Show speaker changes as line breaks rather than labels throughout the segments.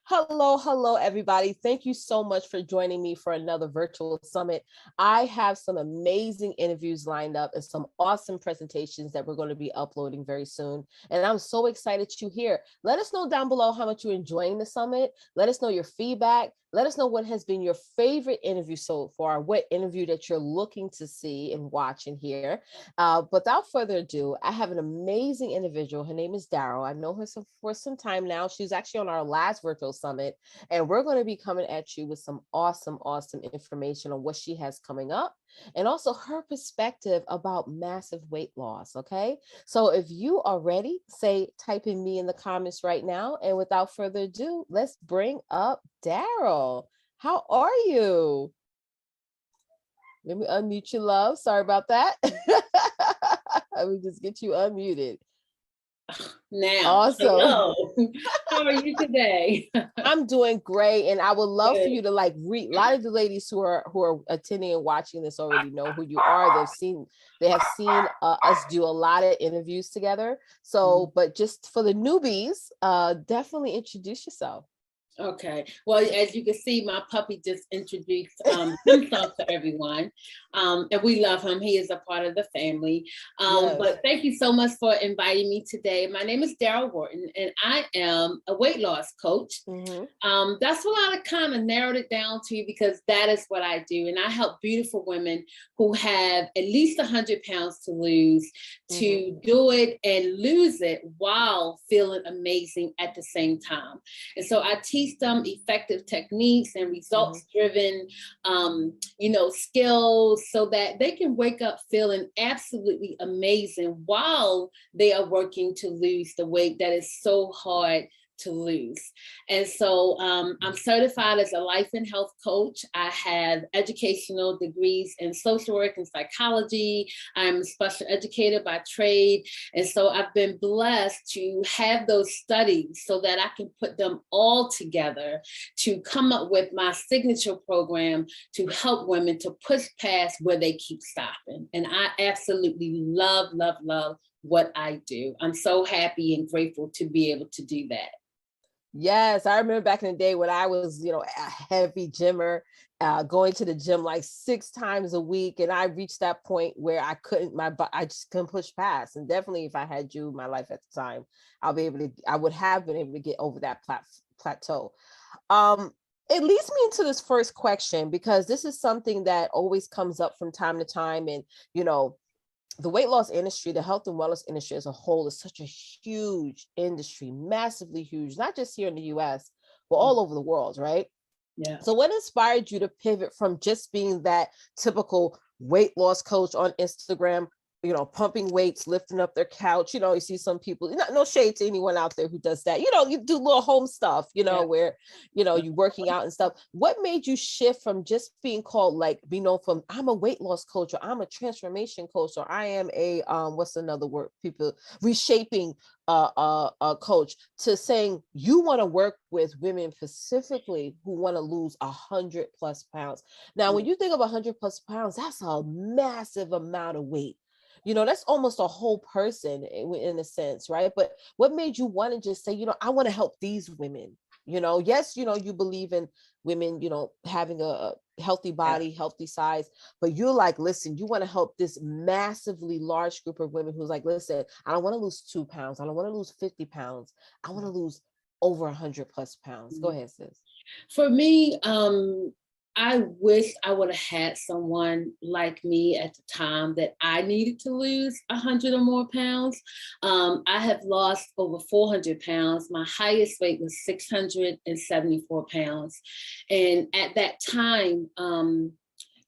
Hello, everybody. Thank you so much for joining me for another virtual summit. I have some amazing interviews lined up and some awesome presentations that we're going to be uploading very soon. And I'm so excited you're here. Let us know down below how much you're enjoying the summit. Let us know your feedback. Let us know what has been your favorite interview so far, what interview that you're looking to see and watch and hear. Without further ado, I have an amazing individual. Her name is Daryll. I know her for some time now. She's actually on our last virtual summit, and we're going to be coming at you with some awesome information on what she has coming up and also her perspective about massive weight loss. Okay. So if you are ready, type in me in the comments right now. And without further ado, let's bring up Daryll. How are you? Let me unmute you, love. Sorry about that. Let me just get you unmuted.
Now,
awesome.
Hello. How are you today?
I'm doing great, and I would love for you to read. A lot of the ladies who are attending and watching this already know who you are. They have seen us do a lot of interviews together. So, but just for the newbies, definitely introduce yourself.
Okay. Well, as you can see, my puppy just introduced himself to everyone. And we love him. He is a part of the family.
Yes.
But thank you so much for inviting me today. My name is Daryll Wharton, and I am a weight loss coach. Mm-hmm. That's what I kind of narrowed it down to, because that is what I do. And I help beautiful women who have at least 100 pounds to lose to do it and lose it while feeling amazing at the same time. And so I teach them effective techniques and results-driven, skills, so that they can wake up feeling absolutely amazing while they are working to lose the weight that is so hard to lose. And so I'm certified as a life and health coach. I have educational degrees in social work and psychology. I'm a special educator by trade. And so I've been blessed to have those studies so that I can put them all together to come up with my signature program to help women to push past where they keep stopping. And I absolutely love what I do. I'm so happy and grateful to be able to do that.
Yes, I remember back in the day when I was, a heavy gymmer, going to the gym like 6 times a week, and I reached that point where I just couldn't push past. And definitely, if I had you in my life at the time, I would have been able to get over that plateau. It leads me into this first question, because this is something that always comes up from time to time, and the weight loss industry, the health and wellness industry as a whole, is such a huge industry, massively huge, not just here in the US, but all over the world, right? Yeah. So what inspired you to pivot from just being that typical weight loss coach on Instagram, pumping weights, lifting up their couch? You see some people, no shade to anyone out there who does that. You do little home stuff, where, you're working out and stuff. What made you shift from just being called, be known from, I'm a weight loss coach, or I'm a transformation coach, or I am a, what's another word, people, reshaping coach, to saying you want to work with women specifically who want to lose 100+ pounds? Now, when you think of 100+ pounds, that's a massive amount of weight. That's almost a whole person in a sense, right? But what made you want to just say, I want to help these women? Yes, you believe in women, having a healthy body, healthy size, but you're like, listen, you want to help this massively large group of women who's like, listen, I don't want to lose 2 pounds. I don't want to lose 50 pounds. I want to lose over 100+ pounds. Go ahead, sis.
For me, I wish I would have had someone like me at the time that I needed to lose 100 or more pounds. I have lost over 400 pounds. My highest weight was 674 pounds. And at that time,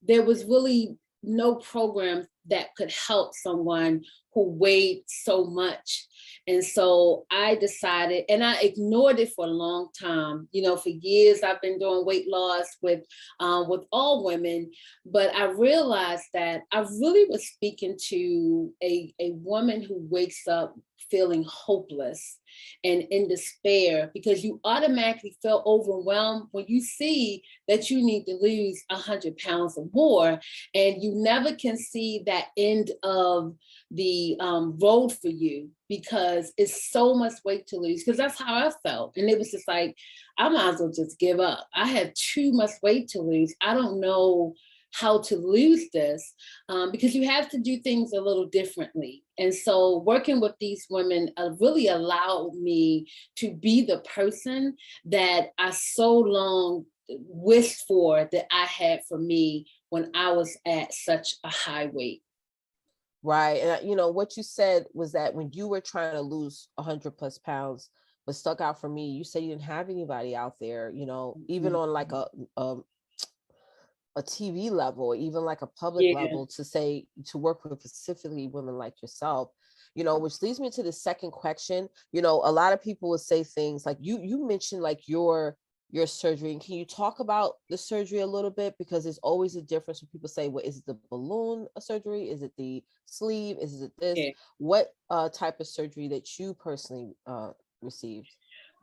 there was really no program that could help someone who weighed so much. And so I decided, and I ignored it for a long time. For years, I've been doing weight loss with all women, but I realized that I really was speaking to a woman who wakes up feeling hopeless and in despair, because you automatically feel overwhelmed when you see that you need to lose 100 pounds or more, and you never can see that end of the road for you, because it's so much weight to lose. Because that's how I felt. And it was just like, I might as well just give up. I have too much weight to lose. I don't know how to lose this, because you have to do things a little differently. And so working with these women really allowed me to be the person that I so long wished for, that I had for me when I was at such a high weight.
Right. And you know, what you said was that when you were trying to lose 100 plus pounds, what stuck out for me, you said you didn't have anybody out there, you know, even on like a TV level, or even like a public level, to say, to work with specifically women like yourself, you know, which leads me to the second question. You know, a lot of people would say things like you mentioned like your surgery. And can you talk about the surgery a little bit? Because there's always a difference when people say, well, is it the balloon surgery? Is it the sleeve? Is it this?
Yeah.
What type of surgery that you personally received?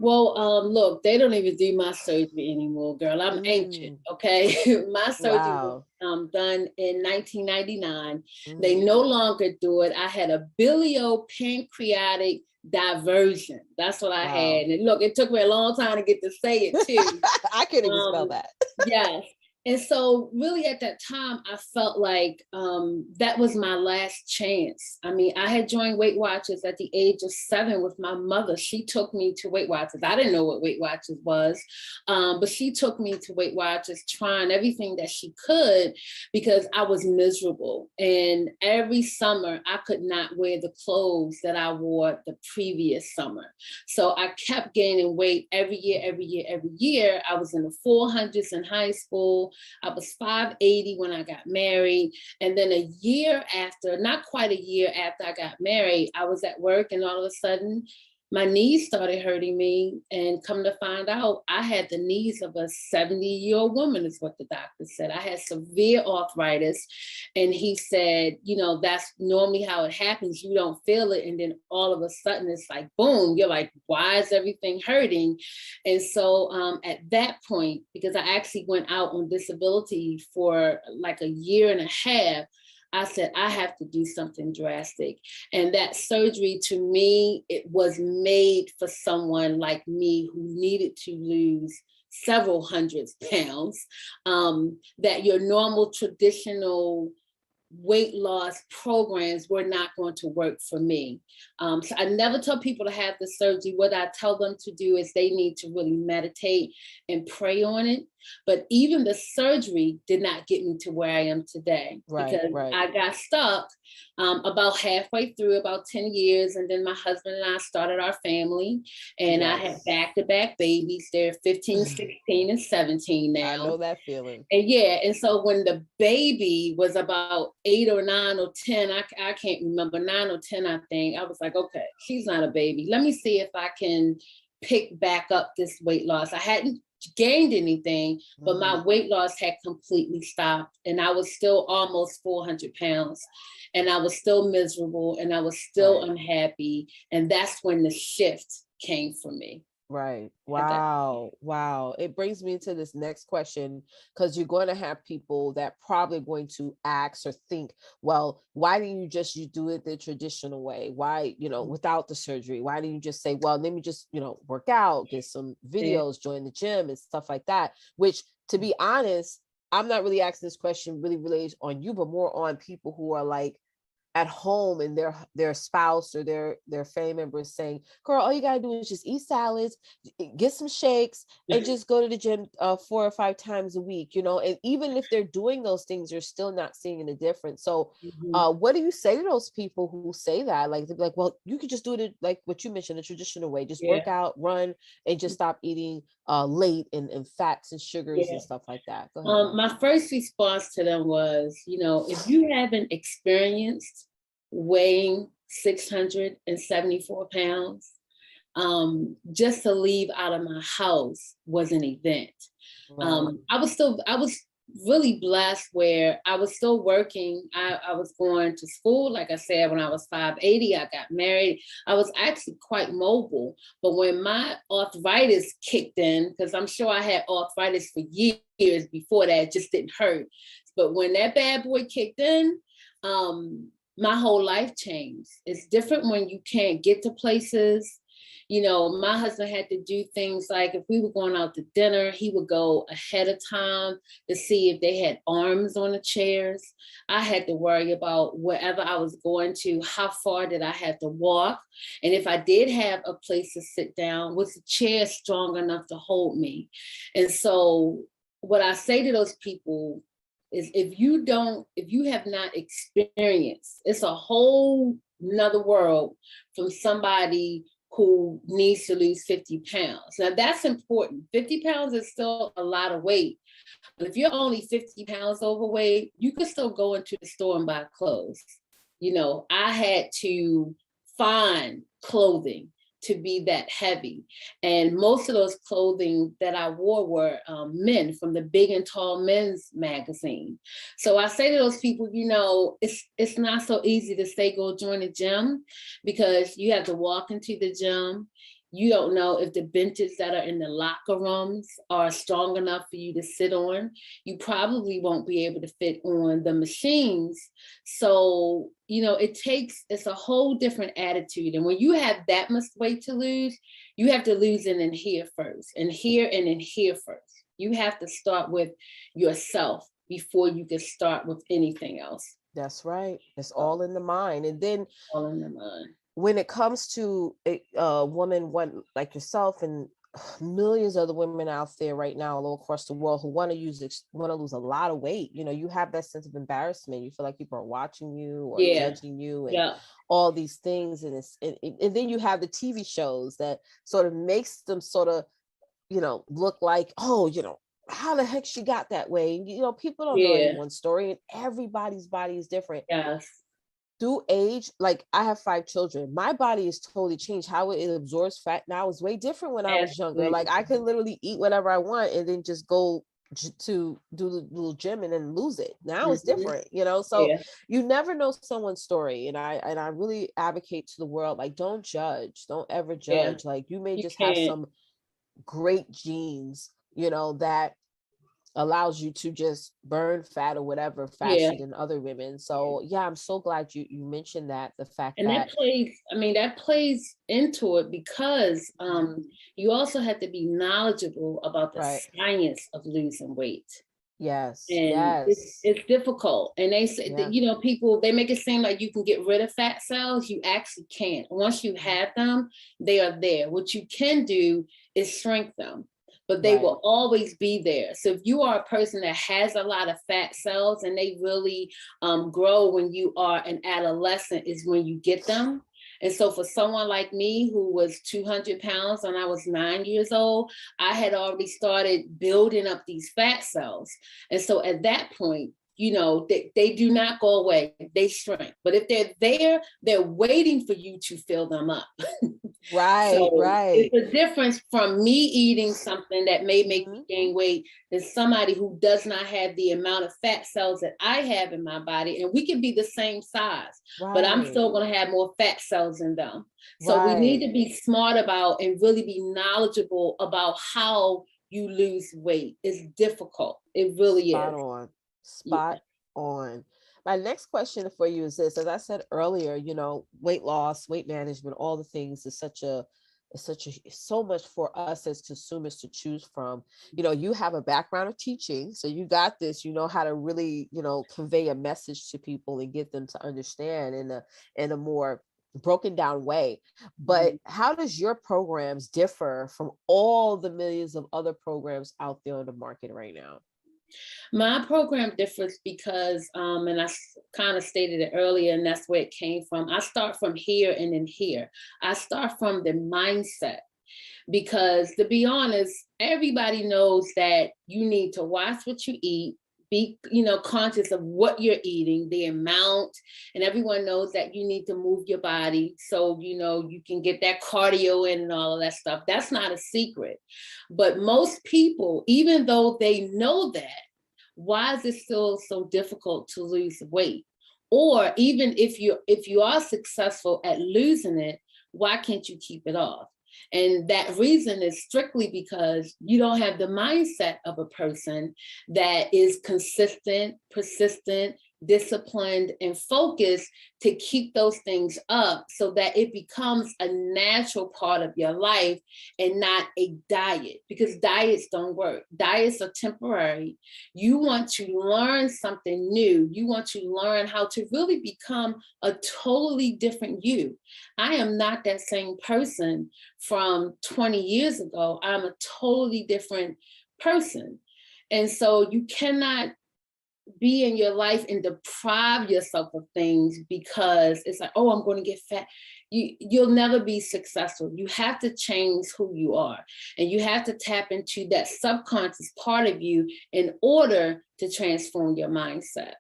Well, look, they don't even do my surgery anymore, girl. I'm ancient, okay? My surgery was done in 1999. They no longer do it. I had a biliopancreatic diversion. That's what I had. And look, it took me a long time to get to say it too.
I couldn't even spell that.
Yes. And so really at that time, I felt like that was my last chance. I mean, I had joined Weight Watchers at the age of 7 with my mother. She took me to Weight Watchers. I didn't know what Weight Watchers was, but she took me to Weight Watchers, trying everything that she could, because I was miserable. And every summer, I could not wear the clothes that I wore the previous summer. So I kept gaining weight every year. I was in the 400s in high school. I was 580 when I got married. And then a year after, not quite a year after I got married, I was at work, and all of a sudden my knees started hurting me. And come to find out, I had the knees of a 70-year-old woman, is what the doctor said. I had severe arthritis. And he said, you know, that's normally how it happens. You don't feel it. And then all of a sudden it's like, boom, you're like, why is everything hurting? And so at that point, because I actually went out on disability for like a year and a half, I said, I have to do something drastic. And that surgery, to me, it was made for someone like me who needed to lose several hundreds pounds, that your normal traditional weight loss programs were not going to work for me. So I never tell people to have the surgery. What I tell them to do is they need to really meditate and pray on it. But even the surgery did not get me to where I am today, because I got stuck about halfway through, about 10 years. And then my husband and I started our family, and I had back-to-back babies. They're 15, 16, and 17 now.
I know that feeling.
And and so when the baby was about 8 or 9 or 10, I can't remember, 9 or 10, I think, I was like, okay, she's not a baby. Let me see if I can pick back up this weight loss. I hadn't gained anything, but my weight loss had completely stopped. And I was still almost 400 pounds. And I was still miserable, and I was still unhappy. And that's when the shift came for me.
Right. Wow. Wow. It brings me to this next question, because you're going to have people that probably going to ask or think, well, why didn't you do it the traditional way? Why, you know, without the surgery? Why didn't you just say, well, let me just, you know, work out, get some videos, join the gym and stuff like that? Which, to be honest, I'm not really asking this question really related on you, but more on people who are like at home, and their spouse or their family member is saying, girl, all you gotta do is just eat salads, get some shakes, and just go to the gym 4 or 5 times a week, you know. And even if they're doing those things, you're still not seeing a difference. So what do you say to those people who say that? Like, they're like, well, you could just do it like what you mentioned, the traditional way, just work out, run, and just stop eating late and fats and sugars and stuff like that. Go ahead.
My first response to them was, you know, if you haven't experienced weighing 674 pounds, just to leave out of my house was an event. I was really blessed where I was still working. I was going to school. Like I said, when I was 5'80", I got married. I was actually quite mobile. But when my arthritis kicked in, because I'm sure I had arthritis for years before that, it just didn't hurt. But when that bad boy kicked in, my whole life changed. It's different when you can't get to places. You know, my husband had to do things like if we were going out to dinner, he would go ahead of time to see if they had arms on the chairs. I had to worry about wherever I was going to, how far did I have to walk? And if I did have a place to sit down, was the chair strong enough to hold me? And so what I say to those people is if you have not experienced, it's a whole nother world from somebody who needs to lose 50 pounds. Now that's important. 50 pounds is still a lot of weight. But if you're only 50 pounds overweight, you can still go into the store and buy clothes. You know, I had to find clothing to be that heavy. And most of those clothing that I wore were men from the Big and Tall Men's magazine. So I say to those people, you know, it's not so easy to say go join the gym because you have to walk into the gym. You don't know if the benches that are in the locker rooms are strong enough for you to sit on. You probably won't be able to fit on the machines. So, you know, it's a whole different attitude. And when you have that much weight to lose, you have to lose it in here first, and here and in here first. You have to start with yourself before you can start with anything else.
That's right. It's all in the mind. And then
all in the mind.
When it comes to a woman like yourself and millions of other women out there right now all across the world who want to lose a lot of weight, you know, you have that sense of embarrassment. You feel like people are watching you or judging you and all these things. And and then you have the TV shows that sort of makes them sort of, you know, look like, oh, you know, how the heck she got that way? And, you know, people don't know anyone's story, and everybody's body is different.
Yes.
Through age, like I have 5 children, my body is totally changed. How it absorbs fat now is way different when I was younger. Like I could literally eat whatever I want and then just go to do the little gym and then lose it. Now it's different, you know. So you never know someone's story, and I really advocate to the world, like, don't judge, don't ever judge. Like you may just have some great genes, you know, that allows you to just burn fat or whatever faster than other women. So I'm so glad you mentioned that, the fact
and that plays into it because you also have to be knowledgeable about the science of losing weight.
Yes.
And it's difficult. And they say that, you know, people, they make it seem like you can get rid of fat cells. You actually can't. Once you have them, they are there. What you can do is shrink them, but they will always be there. So if you are a person that has a lot of fat cells and they really grow when you are an adolescent is when you get them. And so for someone like me who was 200 pounds when I was 9 years old, I had already started building up these fat cells. And so at that point, you know, they do not go away, they shrink. But if they're there, they're waiting for you to fill them up. It's a difference from me eating something that may make me gain weight than somebody who does not have the amount of fat cells that I have in my body. And we can be the same size, but I'm still going to have more fat cells in them. So we need to be smart about and really be knowledgeable about how you lose weight. It's difficult. It really is.
Spot on. My next question for you is this: as I said earlier, you know, weight loss, weight management, all the things is so much for us as consumers to choose from. You know, you have a background of teaching, so you got this, you know how to really, you know, convey a message to people and get them to understand in a more broken down way. But how does your programs differ from all the millions of other programs out there on the market right now?
My program differs because, and I kind of stated it earlier, and that's where it came from. I start from here and in here. I start from the mindset because, to be honest, everybody knows that you need to watch what you eat, be, you know, conscious of what you're eating, the amount, and everyone knows that you need to move your body so, you know, you can get that cardio in and all of that stuff. That's not a secret. But most people, even though they know that, why is it still so difficult to lose weight? Or even if you are successful at losing it, why can't you keep it off? And that reason is strictly because you don't have the mindset of a person that is consistent, persistent, disciplined, and focused to keep those things up so that it becomes a natural part of your life and not a diet, because diets don't work. Diets are temporary. You want to learn something new. You want to learn how to really become a totally different you. I am not that same person from 20 years ago. I'm a totally different person. And so you cannot be in your life and deprive yourself of things because it's like, oh, I'm going to get fat. You'll never be successful. You have to change who you are, and you have to tap into that subconscious part of you in order to transform your mindset.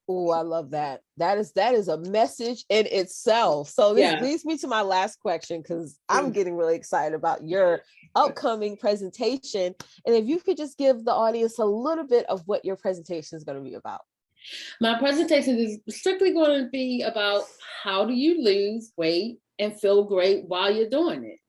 Oh, I love that. That is a message in itself. So this leads me to my last question, because I'm getting really excited about your upcoming presentation. And if you could just give the audience a little bit of what your presentation is going to be about.
My presentation is strictly going to be about how do you lose weight and feel great while you're doing it.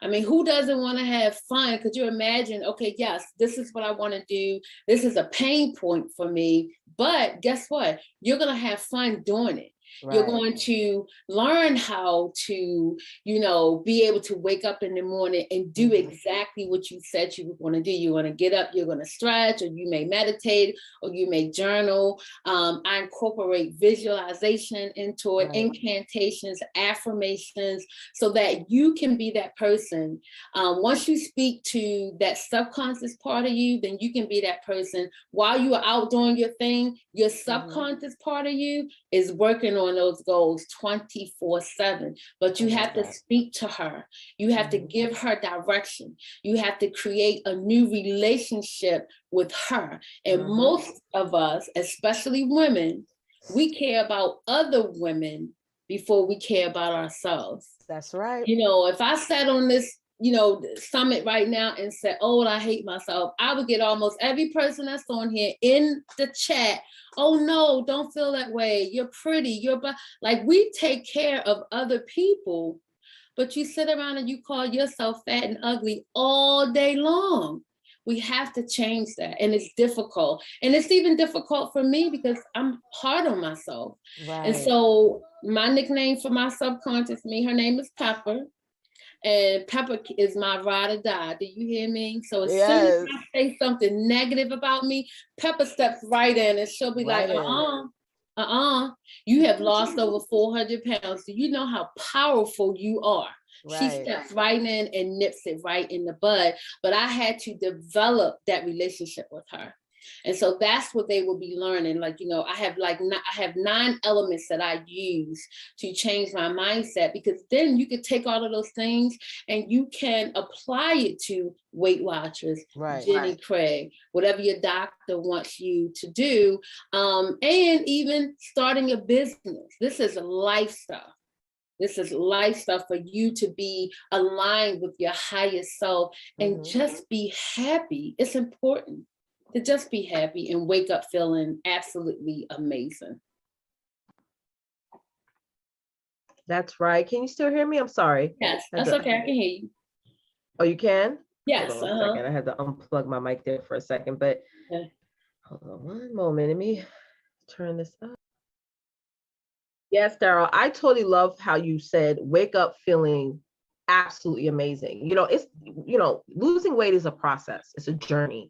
I mean, who doesn't want to have fun? Could you imagine, okay, yes, this is what I want to do. This is a pain point for me. But guess what? You're going to have fun doing it. Right. You're going to learn how to, be able to wake up in the morning and do exactly what you said you were going to do. You're going to get up, you're going to stretch, or you may meditate, or you may journal. I incorporate visualization into it, incantations, affirmations, so that you can be that person. Once you speak to that subconscious part of you, then you can be that person while you are out doing your thing. Your subconscious part of you is working on those goals 24/7, but you have to speak to her. You have to give her direction. You have to create a new relationship with her. And most of us, especially women, we care about other women before we care about ourselves.
That's right.
If I sat on this summit right now and said, oh, I hate myself, I would get almost every person that's on here in the chat. Oh no, don't feel that way. You're pretty. Like, we take care of other people, but you sit around and you call yourself fat and ugly all day long. We have to change that. And it's difficult. And it's even difficult for me because I'm hard on myself. Right. And so my nickname for my subconscious me, her name is Pepper. And Pepper is my ride or die. Do you hear me? So as soon as I say something negative about me, Pepper steps right in and she'll be like, you have lost over 400 pounds. Do you know how powerful you are? Right. She steps right in and nips it right in the bud. But I had to develop that relationship with her. And so that's what they will be learning. Like, I have 9 elements that I use to change my mindset, because then you can take all of those things and you can apply it to Weight Watchers, Jenny Craig, whatever your doctor wants you to do, and even starting a business. This is life stuff. This is life stuff for you to be aligned with your highest self and just be happy. It's important to just be happy and wake up feeling absolutely amazing.
That's right. Can you still hear me? I'm sorry.
Yes, that's okay. I can hear you.
Oh, you can?
Yes.
Hold on a second. I had to unplug my mic there for a second, but hold on one moment. Let me turn this up. Yes, Daryll, I totally love how you said wake up feeling absolutely amazing. It's losing weight is a process. It's a journey.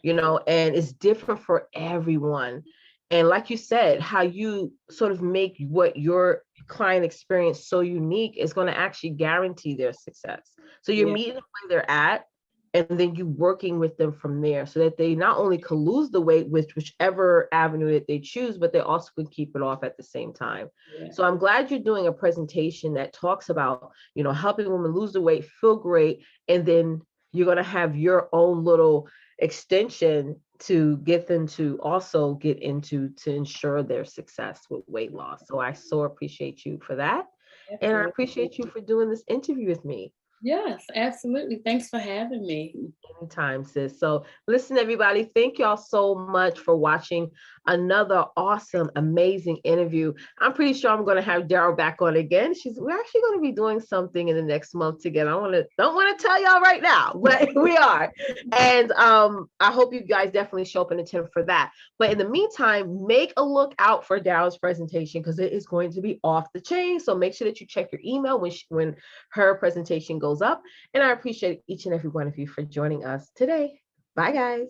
And it's different for everyone. And like you said, how you sort of make what your client experience so unique is going to actually guarantee their success. So you're meeting them where they're at, and then you working with them from there so that they not only can lose the weight with whichever avenue that they choose, but they also can keep it off at the same time. So I'm glad you're doing a presentation that talks about, helping women lose the weight, feel great, and then you're going to have your own little extension to get them to also get into to ensure their success with weight loss. So I so appreciate you for that. Absolutely. And I appreciate you for doing this interview with me.
Yes, absolutely. Thanks for having me.
Anytime, sis. So listen, everybody, thank y'all so much for watching another awesome, amazing interview. I'm pretty sure I'm going to have Daryl back on again. We're actually going to be doing something in the next month together. Don't want to tell y'all right now, but we are. And I hope you guys definitely show up and attend for that. But in the meantime, make a look out for Daryl's presentation because it is going to be off the chain. So make sure that you check your email when her presentation goes up. And I appreciate each and every one of you for joining us today. Bye, guys.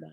Bye.